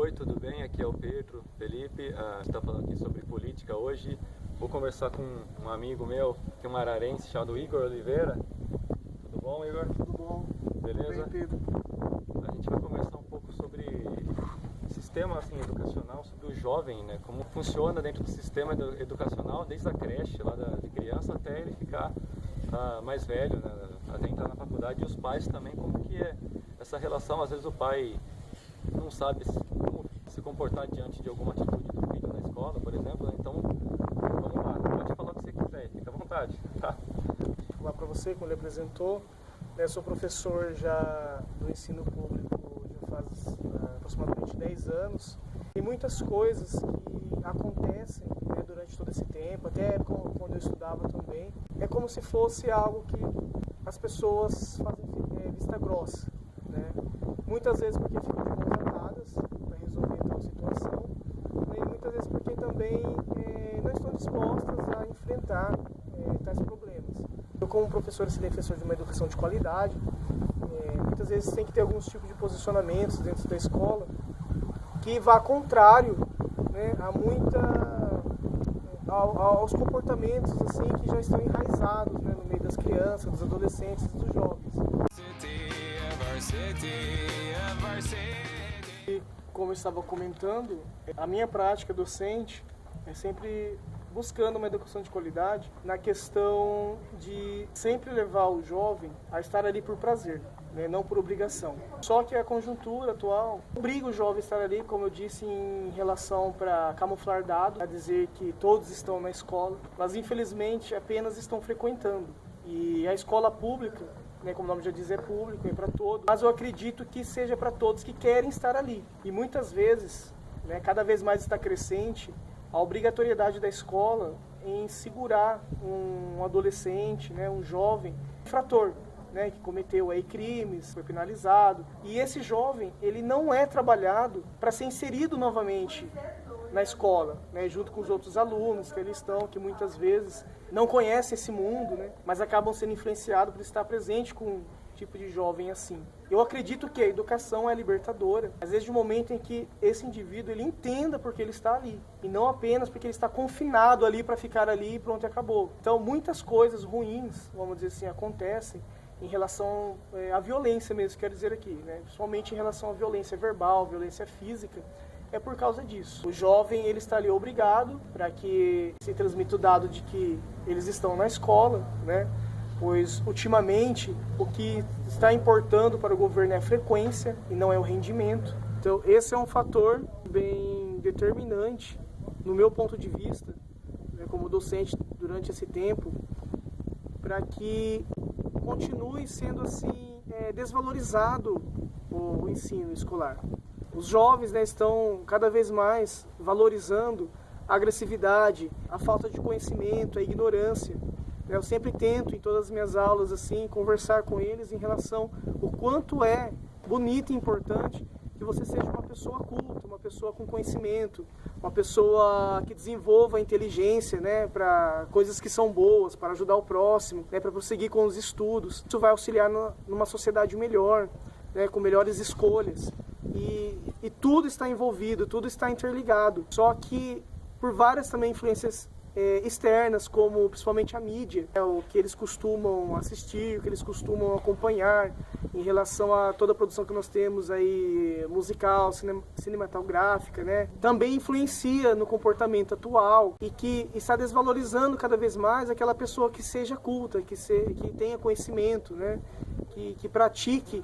Oi, tudo bem? Aqui é o Pedro Felipe. A gente está falando aqui sobre política hoje. Vou conversar com um amigo meu, que é um ararense, chamado Igor Oliveira. Tudo bom, Igor? Tudo bom? Beleza? Tudo bem, Pedro? A gente vai conversar um pouco sobre sistema educacional, sobre o jovem, né? Como funciona dentro do sistema educacional, desde a creche, lá de criança, até ele ficar mais velho, né? Até entrar na faculdade. E os pais também, como que é essa relação. Às vezes o pai não sabe como se comportar diante de alguma atitude do filho na escola, por exemplo, né? Então, vamos lá, pode falar o que você quiser, fica à vontade, tá? Vou falar para você, como ele apresentou, né, sou professor já do ensino público já faz aproximadamente 10 anos. Tem muitas coisas que acontecem, né, durante todo esse tempo, até quando eu estudava também. É como se fosse algo que as pessoas fazem vista grossa, né? Muitas vezes porque ficam de mãos atadas para resolver tal situação, né? E muitas vezes porque também não estão dispostas a enfrentar tais problemas. Eu, como professor e defensor de uma educação de qualidade, muitas vezes tem que ter alguns tipos de posicionamentos dentro da escola que vá contrário, né, aos comportamentos assim, que já estão enraizados, né, no meio das crianças, dos adolescentes e dos jovens. E, como eu estava comentando, a minha prática docente é sempre buscando uma educação de qualidade na questão de sempre levar o jovem a estar ali por prazer, né, não por obrigação. Só que a conjuntura atual obriga o jovem a estar ali, como eu disse, em relação para camuflar dados, a dizer que todos estão na escola, mas infelizmente apenas estão frequentando. E a escola pública, né, como o nome já diz, é público, é para todos, mas eu acredito que seja para todos que querem estar ali. E muitas vezes, né, cada vez mais está crescente a obrigatoriedade da escola em segurar um adolescente, né, um jovem infrator, né, que cometeu aí crimes, foi penalizado. E esse jovem, ele não é trabalhado para ser inserido novamente na escola, né, junto com os outros alunos que ali estão, que muitas vezes não conhecem esse mundo, né, mas acabam sendo influenciados por estar presente com um tipo de jovem assim. Eu acredito que a educação é libertadora, às vezes de um momento em que esse indivíduo ele entenda porque ele está ali, e não apenas porque ele está confinado ali para ficar ali e pronto, acabou. Então muitas coisas ruins, vamos dizer assim, acontecem em relação à violência mesmo, quero dizer aqui, né? Principalmente em relação à violência verbal, violência física, é por causa disso. O jovem ele está ali obrigado para que se transmita o dado de que eles estão na escola, né? Pois ultimamente o que está importando para o governo é a frequência e não é o rendimento. Então esse é um fator bem determinante no meu ponto de vista, né, como docente durante esse tempo, para que continue sendo assim desvalorizado o ensino escolar. Os jovens, né, estão cada vez mais valorizando a agressividade, a falta de conhecimento, a ignorância. Eu sempre tento, em todas as minhas aulas, assim, conversar com eles em relação ao quanto é bonito e importante que você seja uma pessoa culta, uma pessoa com conhecimento, uma pessoa que desenvolva a inteligência, né, para coisas que são boas, para ajudar o próximo, né, para prosseguir com os estudos. Isso vai auxiliar numa sociedade melhor, né, com melhores escolhas. E tudo está envolvido, tudo está interligado. Só que por várias também influências externas, como principalmente a mídia, o que eles costumam assistir, o que eles costumam acompanhar em relação a toda a produção que nós temos aí, musical, cinematográfica, né? Também influencia no comportamento atual e que está desvalorizando cada vez mais aquela pessoa que seja culta, que tenha conhecimento, né? Que pratique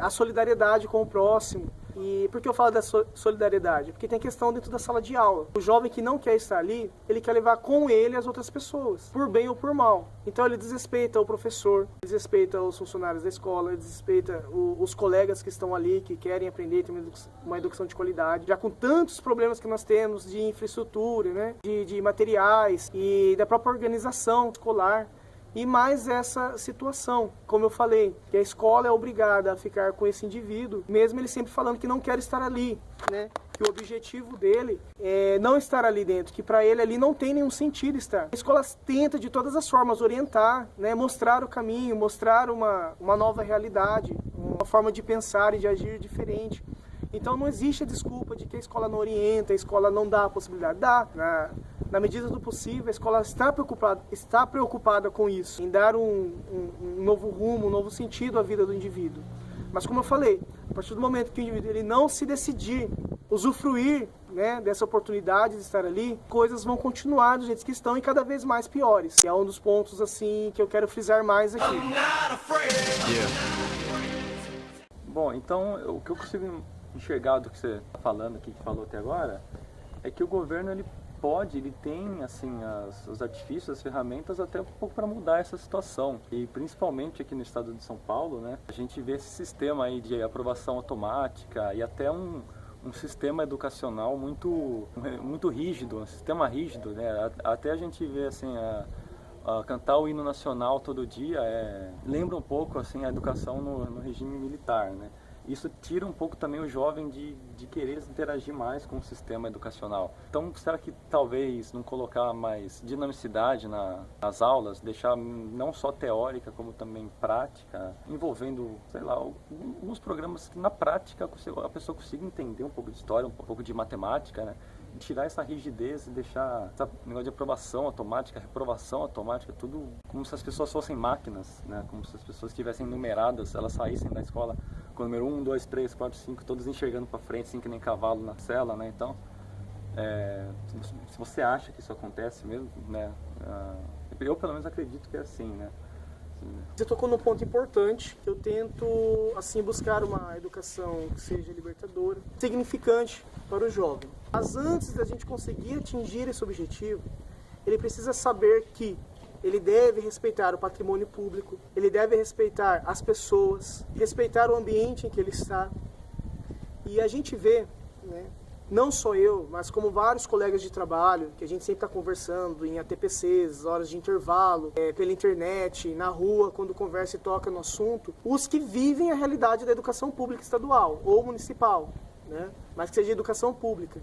a solidariedade com o próximo. E por que eu falo da solidariedade? Porque tem questão dentro da sala de aula. O jovem que não quer estar ali, ele quer levar com ele as outras pessoas, por bem ou por mal. Então ele desrespeita o professor, desrespeita os funcionários da escola, desrespeita os colegas que estão ali, que querem aprender, ter uma educação de qualidade. Já com tantos problemas que nós temos de infraestrutura, né, de materiais e da própria organização escolar. E mais essa situação, como eu falei, que a escola é obrigada a ficar com esse indivíduo, mesmo ele sempre falando que não quer estar ali, né? Que o objetivo dele é não estar ali dentro, que para ele ali não tem nenhum sentido estar. A escola tenta de todas as formas orientar, né? Mostrar o caminho, mostrar uma nova realidade, uma forma de pensar e de agir diferente. Então não existe a desculpa de que a escola não orienta, a escola não dá a possibilidade. Dá, na medida do possível, a escola está preocupada com isso, em dar um novo rumo, um novo sentido à vida do indivíduo. Mas como eu falei, a partir do momento que o indivíduo ele não se decidir usufruir, né, dessa oportunidade de estar ali, coisas vão continuar do jeito que estão e cada vez mais piores. E é um dos pontos assim que eu quero frisar mais aqui. Bom, então o que eu consigo enxergar do que você está falando aqui, que falou até agora, é que o governo ele tem assim os artifícios, as ferramentas até um pouco para mudar essa situação. E principalmente aqui no estado de São Paulo, né, a gente vê esse sistema aí de aprovação automática e até um sistema educacional muito rígido, um sistema rígido, né? Até a gente vê assim a cantar o hino nacional todo dia lembra um pouco assim a educação no regime militar, né? Isso tira um pouco também o jovem de querer interagir mais com o sistema educacional. Então, será que talvez não colocar mais dinamicidade nas aulas, deixar não só teórica, como também prática, envolvendo, sei lá, alguns programas que na prática a pessoa consiga entender um pouco de história, um pouco de matemática, né? Tirar essa rigidez e deixar esse negócio de aprovação automática, reprovação automática, tudo como se as pessoas fossem máquinas, né? Como se as pessoas estivessem numeradas, elas saíssem da escola com o número 1, 2, 3, 4, 5, todos enxergando para frente, assim que nem cavalo na sela, né? Então, se você acha que isso acontece mesmo, né? Eu pelo menos acredito que é assim, né? Você tocou num ponto importante. Eu tento assim buscar uma educação que seja libertadora, significante para o jovem. Mas antes da gente conseguir atingir esse objetivo, ele precisa saber que ele deve respeitar o patrimônio público, ele deve respeitar as pessoas, respeitar o ambiente em que ele está. E a gente vê, né, não só eu, mas como vários colegas de trabalho, que a gente sempre está conversando em ATPCs, horas de intervalo, pela internet, na rua, quando conversa e toca no assunto, os que vivem a realidade da educação pública estadual ou municipal, né, mas que seja educação pública.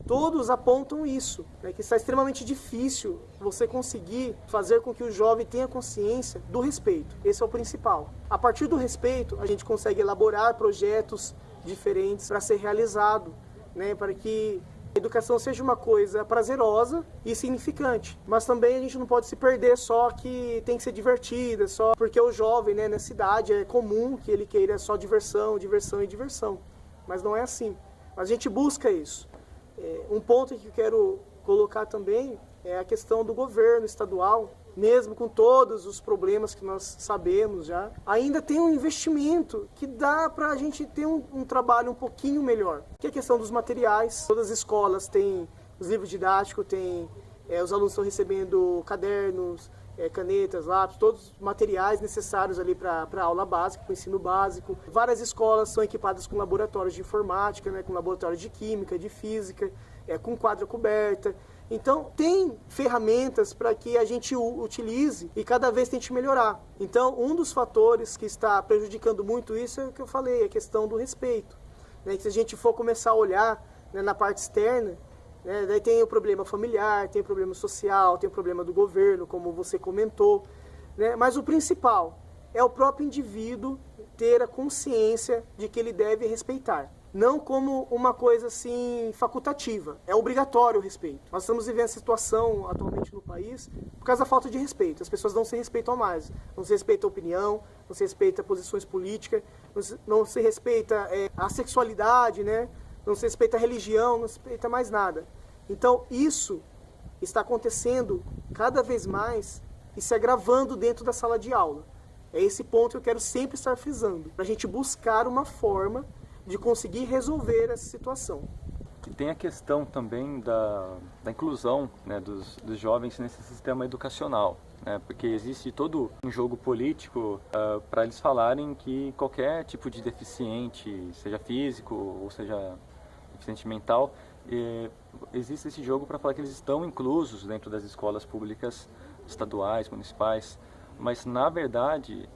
Todos apontam isso, né, que está extremamente difícil você conseguir fazer com que o jovem tenha consciência do respeito. Esse é o principal. A partir do respeito, a gente consegue elaborar projetos diferentes para ser realizado, né, para que a educação seja uma coisa prazerosa e significante. Mas também a gente não pode se perder só que tem que ser divertida, só porque o jovem, né, nessa idade é comum que ele queira só diversão, diversão e diversão. Mas não é assim. A gente busca isso. Um ponto que eu quero colocar também é a questão do governo estadual, mesmo com todos os problemas que nós sabemos já, ainda tem um investimento que dá para a gente ter um trabalho um pouquinho melhor, que é a questão dos materiais. Todas as escolas têm os livros didáticos, os alunos estão recebendo cadernos, canetas, lápis, todos os materiais necessários ali para a aula básica, para o ensino básico. Várias escolas são equipadas com laboratórios de informática, né, com laboratórios de química, de física, com quadra coberta. Então, tem ferramentas para que a gente utilize e cada vez tente melhorar. Então, um dos fatores que está prejudicando muito isso é o que eu falei, a questão do respeito. Né, que se a gente for começar a olhar, né, na parte externa, né, daí tem o problema familiar, tem o problema social, tem o problema do governo, como você comentou. Né, mas o principal é o próprio indivíduo ter a consciência de que ele deve respeitar. Não como uma coisa assim facultativa, é obrigatório o respeito. Nós estamos vivendo essa situação atualmente no país por causa da falta de respeito. As pessoas não se respeitam mais, não se respeita a opinião, não se respeita posições políticas, não se respeita a sexualidade, né? Não se respeita a religião, não se respeita mais nada. Então isso está acontecendo cada vez mais e se agravando dentro da sala de aula. É esse ponto que eu quero sempre estar frisando, para a gente buscar uma forma de conseguir resolver essa situação. E tem a questão também da inclusão, né, dos jovens nesse sistema educacional, né, porque existe todo um jogo político para eles falarem que qualquer tipo de deficiente, seja físico ou seja deficiente mental, existe esse jogo para falar que eles estão inclusos dentro das escolas públicas estaduais, municipais. Mas, na verdade,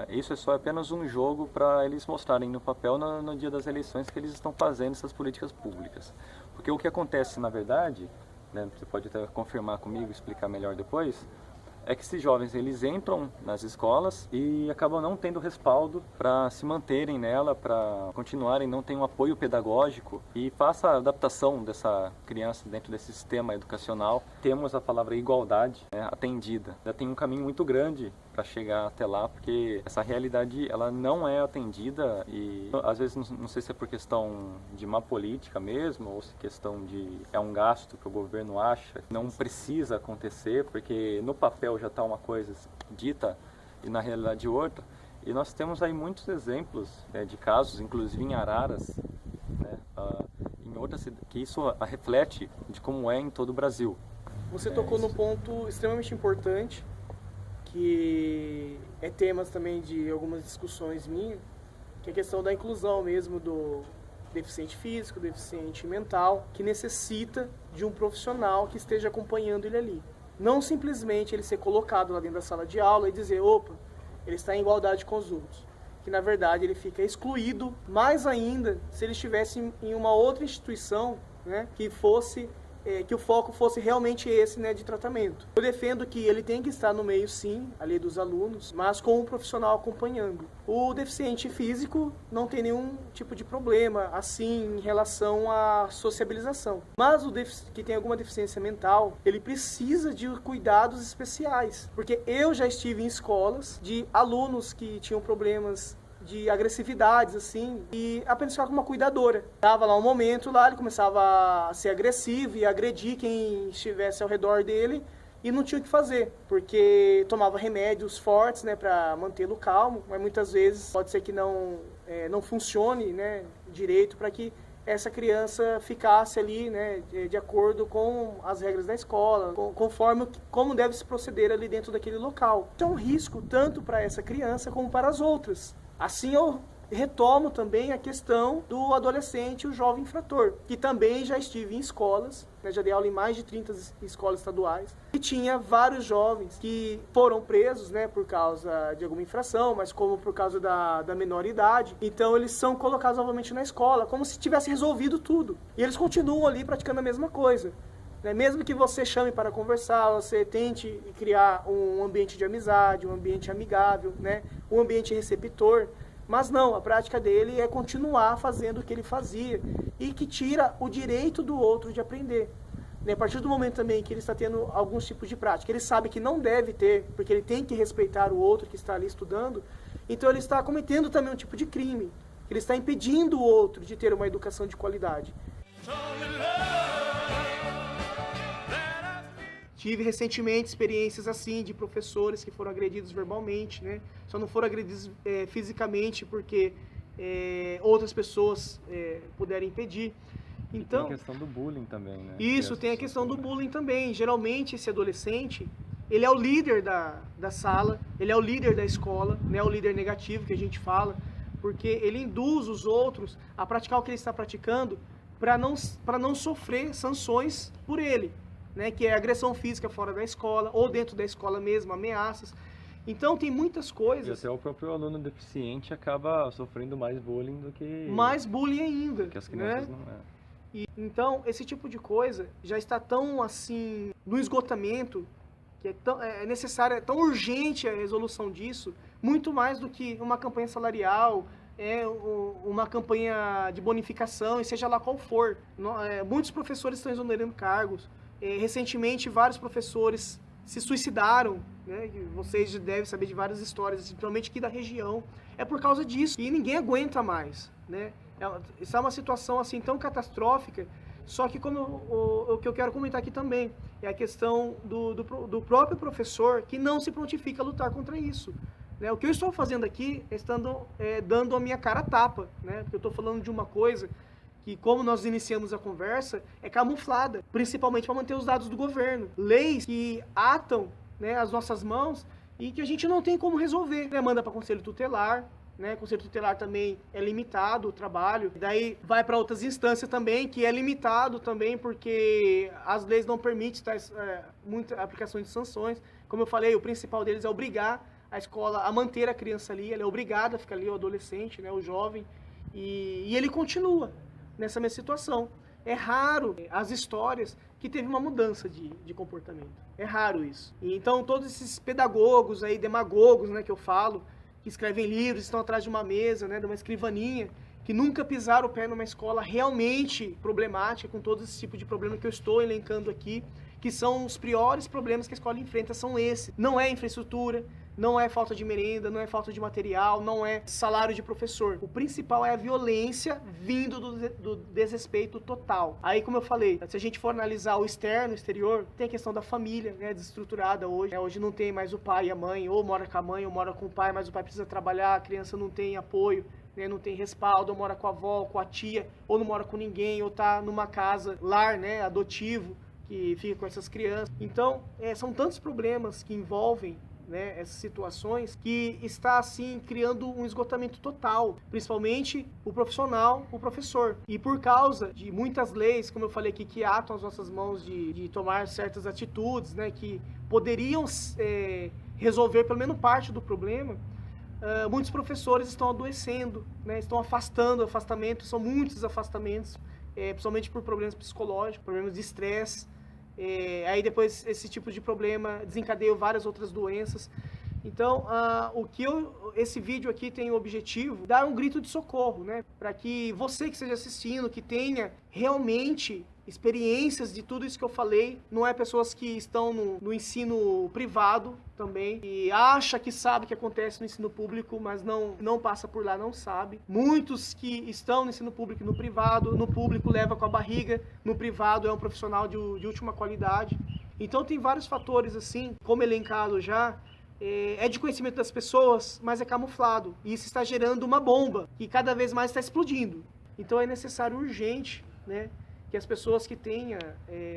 isso é só apenas um jogo para eles mostrarem no papel no dia das eleições que eles estão fazendo essas políticas públicas. Porque o que acontece, na verdade, né, você pode até confirmar comigo, explicar melhor depois, é que esses jovens eles entram nas escolas e acabam não tendo respaldo para se manterem nela, para continuarem, não tem um apoio pedagógico e faça a adaptação dessa criança dentro desse sistema educacional. Temos a palavra igualdade, né, atendida. Já tem um caminho muito grande para chegar até lá, porque essa realidade ela não é atendida e às vezes não sei se é por questão de má política mesmo ou se questão de é um gasto que o governo acha que não precisa acontecer, porque no papel já está uma coisa dita e na realidade outra. E nós temos aí muitos exemplos de casos, inclusive em Araras, né, em outras, que isso reflete de como é em todo o Brasil. Você tocou num ponto extremamente importante, que é temas também de algumas discussões minhas, que é a questão da inclusão mesmo do deficiente físico, deficiente mental, que necessita de um profissional que esteja acompanhando ele ali. Não simplesmente ele ser colocado lá dentro da sala de aula e dizer, opa, ele está em igualdade com os outros. Que na verdade ele fica excluído, mais ainda se ele estivesse em uma outra instituição, né, que o foco fosse realmente esse, né, de tratamento. Eu defendo que ele tem que estar no meio, sim, ali dos alunos, mas com um profissional acompanhando. O deficiente físico não tem nenhum tipo de problema, assim, em relação à sociabilização. Mas o que tem alguma deficiência mental, ele precisa de cuidados especiais. Porque eu já estive em escolas de alunos que tinham problemas de agressividades, assim, e apenas ficava com uma cuidadora. Dava lá um momento, lá ele começava a ser agressivo e agredir quem estivesse ao redor dele e não tinha o que fazer, porque tomava remédios fortes, né, para mantê-lo calmo, mas muitas vezes pode ser que não funcione, né, direito para que essa criança ficasse ali, né, de acordo com as regras da escola, conforme como deve se proceder ali dentro daquele local. Isso é um risco tanto para essa criança como para as outras. Assim eu retomo também a questão do adolescente, o jovem infrator, que também já estive em escolas, né, já dei aula em mais de 30 escolas estaduais, e tinha vários jovens que foram presos, né, por causa de alguma infração, mas como por causa da menor idade. Então eles são colocados novamente na escola, como se tivesse resolvido tudo. E eles continuam ali praticando a mesma coisa. Mesmo que você chame para conversar, você tente criar um ambiente de amizade, um ambiente amigável, né? Um ambiente receptor, mas não, a prática dele é continuar fazendo o que ele fazia e que tira o direito do outro de aprender. A partir do momento também que ele está tendo alguns tipos de prática, ele sabe que não deve ter, porque ele tem que respeitar o outro que está ali estudando, então ele está cometendo também um tipo de crime, ele está impedindo o outro de ter uma educação de qualidade. Tive recentemente experiências assim de professores que foram agredidos verbalmente, né? Só não foram agredidos fisicamente porque outras pessoas puderam impedir. Então, tem a questão do bullying também, né? Isso, tem a questão do bullying também. Geralmente esse adolescente, ele é o líder da sala, ele é o líder da escola, né? O líder negativo que a gente fala, porque ele induz os outros a praticar o que ele está praticando para não sofrer sanções por ele. Né, que é agressão física fora da escola, ou dentro da escola mesmo, ameaças. Então tem muitas coisas... E até o próprio aluno deficiente acaba sofrendo mais bullying do que... Mais bullying ainda. Que as crianças, né? Não é. Então, esse tipo de coisa já está tão, assim, no esgotamento, que é necessário, é tão urgente a resolução disso, muito mais do que uma campanha salarial, uma campanha de bonificação, e seja lá qual for. Muitos professores estão exonerando cargos. Recentemente, vários professores se suicidaram, né? Vocês devem saber de várias histórias, principalmente aqui da região. É por causa disso, e ninguém aguenta mais, né? Isso é uma situação assim tão catastrófica, só que como o que eu quero comentar aqui também é a questão do próprio professor que não se prontifica a lutar contra isso. Né? O que eu estou fazendo aqui é dando a minha cara a tapa, né? Porque eu estou falando de uma coisa que, como nós iniciamos a conversa, é camuflada, principalmente para manter os dados do governo. Leis que atam, né, as nossas mãos e que a gente não tem como resolver. Manda para conselho tutelar, né? Conselho tutelar também é limitado o trabalho. Daí vai para outras instâncias também, que é limitado também, porque as leis não permitem muita aplicação de sanções. Como eu falei, o principal deles é obrigar a escola a manter a criança ali, ela é obrigada a ficar ali, o adolescente, né, o jovem, e ele continua nessa mesma situação. É raro as histórias que teve uma mudança de comportamento. É raro isso. E então todos esses pedagogos aí, demagogos, né, que eu falo, que escrevem livros, estão atrás de uma mesa, né, de uma escrivaninha, que nunca pisaram o pé numa escola realmente problemática, com todo esse tipo de problema que eu estou elencando aqui, que são os piores problemas que a escola enfrenta, são esses. Não é infraestrutura, não é falta de merenda, não é falta de material, não é salário de professor. O principal é a violência vindo do desrespeito total. Aí, como eu falei, se a gente for analisar o externo, o exterior, tem a questão da família, né, desestruturada hoje. Hoje não tem mais o pai e a mãe, ou mora com a mãe, ou mora com o pai, mas o pai precisa trabalhar, a criança não tem apoio, né, não tem respaldo, ou mora com a avó, com a tia, ou não mora com ninguém, ou tá numa casa, lar, né, adotivo, que fica com essas crianças. Então, são tantos problemas que envolvem, né, essas situações, que está assim criando um esgotamento total, principalmente o profissional, o professor. E por causa de muitas leis, como eu falei aqui, que atam as nossas mãos de tomar certas atitudes, né, que poderiam resolver pelo menos parte do problema, muitos professores estão adoecendo, né, estão afastamento, são muitos afastamentos, principalmente por problemas psicológicos, problemas de estresse. Aí depois esse tipo de problema desencadeia várias outras doenças. Então, esse vídeo aqui tem o objetivo de dar um grito de socorro, né? Para que você que esteja assistindo, que tenha realmente experiências de tudo isso que eu falei, não é pessoas que estão no ensino privado também, e acha que sabe o que acontece no ensino público, mas não passa por lá, não sabe. Muitos que estão no ensino público e no privado, no público leva com a barriga, no privado é um profissional de última qualidade. Então tem vários fatores assim, como elencado já, é de conhecimento das pessoas, mas é camuflado. E isso está gerando uma bomba, que cada vez mais está explodindo. Então é necessário urgente, né, que as pessoas que tenham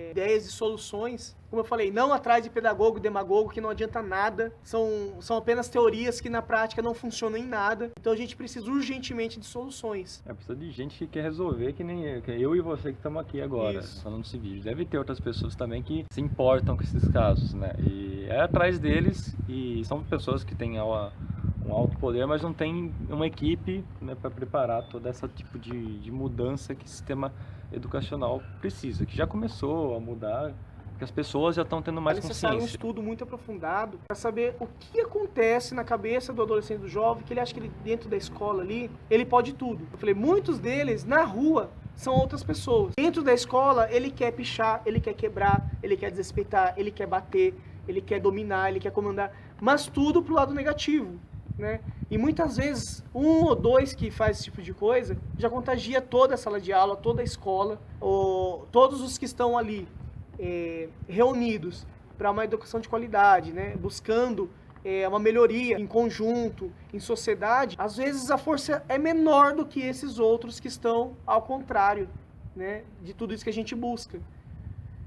ideias e soluções, como eu falei, não atrás de pedagogo e demagogo, que não adianta nada, são apenas teorias que na prática não funcionam em nada. Então a gente precisa urgentemente de soluções. Precisa de gente que quer resolver, que nem eu e você que estamos aqui agora, Isso. falando desse vídeo. Deve ter outras pessoas também que se importam com esses casos, né? E é atrás deles, e são pessoas que têm um alto poder, mas não tem uma equipe, né, para preparar todo esse tipo de mudança que o sistema educacional precisa, que já começou a mudar, que as pessoas já estão tendo mais consciência. É necessário um estudo muito aprofundado para saber o que acontece na cabeça do adolescente, do jovem, que ele acha que ele, dentro da escola ali, ele pode tudo. Eu falei, muitos deles, na rua, são outras pessoas. Dentro da escola, ele quer pichar, ele quer quebrar, ele quer desrespeitar, ele quer bater, ele quer dominar, ele quer comandar, mas tudo pro lado negativo, né? E muitas vezes, um ou dois que faz esse tipo de coisa, já contagia toda a sala de aula, toda a escola, ou todos os que estão ali reunidos para uma educação de qualidade, né? Buscando uma melhoria em conjunto, em sociedade. Às vezes a força é menor do que esses outros que estão ao contrário, né, de tudo isso que a gente busca.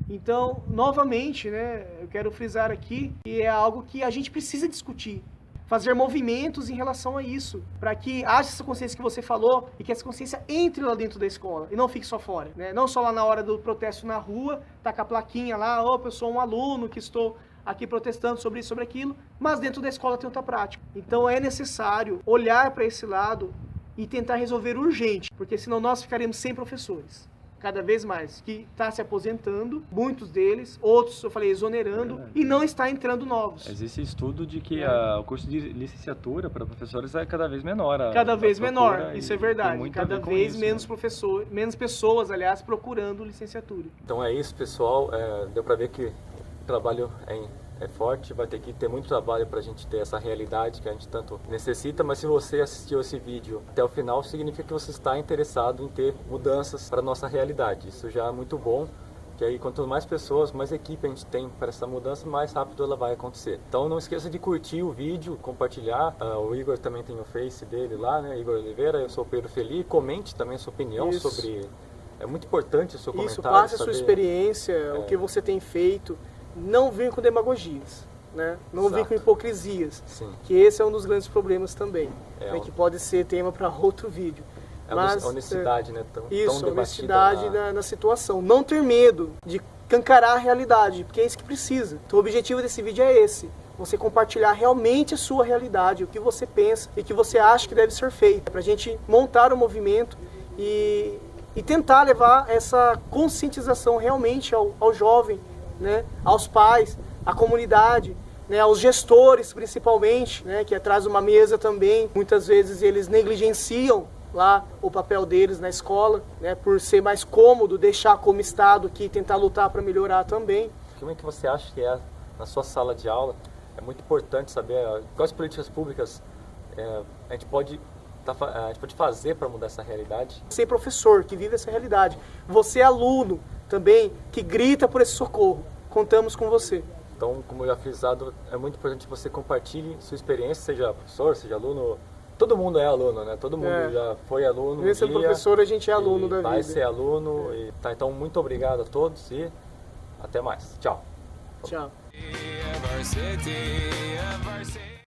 Então, novamente, né, eu quero frisar aqui que é algo que a gente precisa discutir, fazer movimentos em relação a isso, para que haja essa consciência que você falou e que essa consciência entre lá dentro da escola e não fique só fora, né? Não só lá na hora do protesto na rua, tá com a plaquinha lá, eu sou um aluno que estou aqui protestando sobre isso, sobre aquilo, mas dentro da escola tem outra prática. Então é necessário olhar para esse lado e tentar resolver urgente, porque senão nós ficaremos sem professores. Cada vez mais, que está se aposentando, muitos deles, outros, eu falei, exonerando, e não está entrando novos. Existe estudo de que o curso de licenciatura para professores é cada vez menor. Cada vez menor, isso é verdade. Cada vez menos né? professores, menos pessoas, aliás, procurando licenciatura. Então é isso, pessoal. Deu para ver que o trabalho é forte, vai ter que ter muito trabalho para a gente ter essa realidade que a gente tanto necessita, mas se você assistiu esse vídeo até o final, significa que você está interessado em ter mudanças para a nossa realidade. Isso já é muito bom, que aí quanto mais pessoas, mais equipe a gente tem para essa mudança, mais rápido ela vai acontecer. Então não esqueça de curtir o vídeo, compartilhar. O Igor também tem o Face dele lá, né? Igor Oliveira, eu sou o Pedro Feli. Comente também a sua opinião sobre... É muito importante o seu comentário. Isso, passe a sua experiência, o que você tem feito. Não vir com demagogias, né? Não vir com hipocrisias. Sim. Que esse é um dos grandes problemas também, né? Que pode ser tema para outro vídeo. Mas, a honestidade, né? Isso, a honestidade na situação. Não ter medo de cancarar a realidade, porque é isso que precisa. Então o objetivo desse vídeo é esse. Você compartilhar realmente a sua realidade, o que você pensa e o que você acha que deve ser feito. Para a gente montar um movimento e e tentar levar essa conscientização realmente ao jovem, né, aos pais, à comunidade, né, aos gestores principalmente, né, que atrás de uma mesa também, muitas vezes eles negligenciam lá o papel deles na escola, né, por ser mais cômodo deixar como Estado que tentar lutar para melhorar também. Como é que você acha que é na sua sala de aula? É muito importante saber quais políticas públicas a gente pode fazer para mudar essa realidade. Você é professor que vive essa realidade, você é aluno também que grita por esse socorro, contamos com você. Então, como eu já frisado, é muito importante que você compartilhe sua experiência, seja professor, seja aluno. Todo mundo é aluno, né? Todo mundo já foi aluno. Mesmo sendo professor, a gente é aluno da vida. Vai ser aluno. Tá, então, muito obrigado a todos e até mais. Tchau. Tchau.